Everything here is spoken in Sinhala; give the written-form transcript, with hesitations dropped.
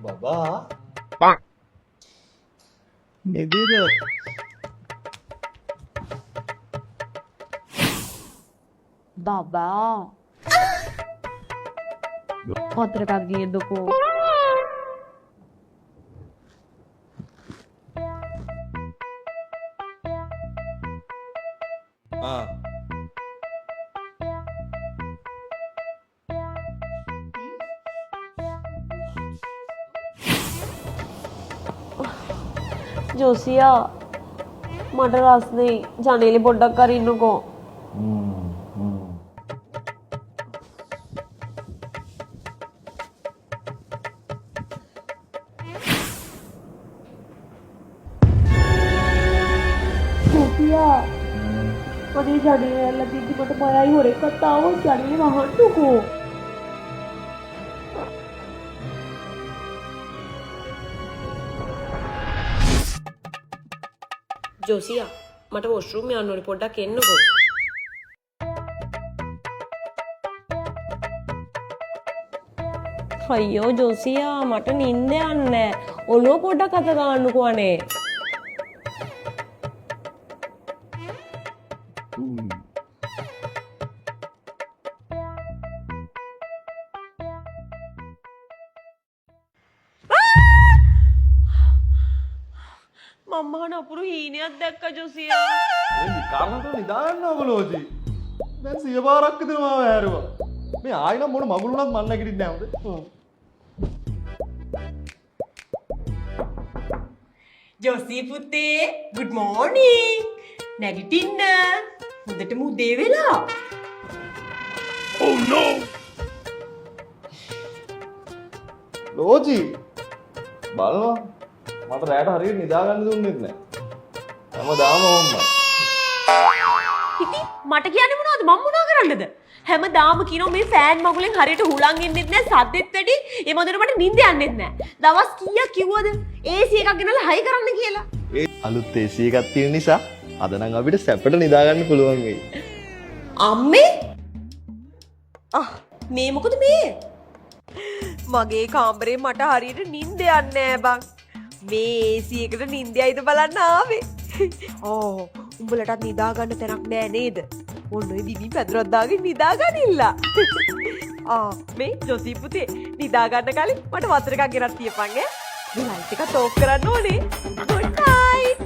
बाबा निदिर बाबा पत्रकार गियेंदुको जोसिया मट रस नहीं जाने लिए पोड्डක් कर इन्नुको जोसिया मने जाने लगी थी मत माया ही हो रे कताओ जाने वहां को जोसिया मट वॉशरूम में आने पोड्डක් එන්නකෝ අයියෝ ජෝසියා මට නිින්ද යන්නේ ඔළුව පොඩ්ඩක් අත ගන්නකෝ අනේ මම්මා නපුරු හීනයක් දැක්ක ජෝසියා මේ කාරණා તો නිදාගන්න ඕගොල්ලෝජි දැන් 100 පාරක් විතර මාව ඇරුවා මේ ආයි නම් මොන මගුලුණක් මන් නැගිටින්නේ නැහැ හොඳ ජෝසි පුතේ good morning නැගිටින්න හොඳටම උදේ වෙලා oh no ලෝජි බලනවා මට රැට හරියට නිදාගන්න දුන්නෙත් නැහැ හැමදාම ඕම්මයි ඉතින් මට කියන්නේ මොනවද මම මොනා කරන්නද හැමදාම කියනවා මේ ෆෑන් මගුලෙන් හරියට හුලං එන්නෙත් නැහැ සද්දෙත් වැඩි ඒ මොඳුර මට නිින්ද යන්නෙත් නැහැ දවස් කීයක් කිව්වද AC එකක් ගෙනල්ලා හයි කරන්න කියලා ඒ අලුත් AC එකක් තියෙන නිසා අද නම් අපිට සැපට නිදාගන්න පුළුවන් වෙයි අම්මේ මේ මොකද මේ මගේ කාමරේ මට හරියට නිින්ද යන්නේ නැහැ බං මේ AC එකට නිින්දයයිද බලන්න ආවේ උඹලටත් නිදා ගන්න තැනක් නෑ නේද ඔන්න ඔය දිවි පැදුරක් දාගෙන නිදා ගනින්න මේ ජොසි පුතේ නිදා ගන්න කලින් මට වතුර එකක් ගෙනත් තියපන් ඈ මේ ලයිට් එක ටෝක් කරන්න ඕනේ good night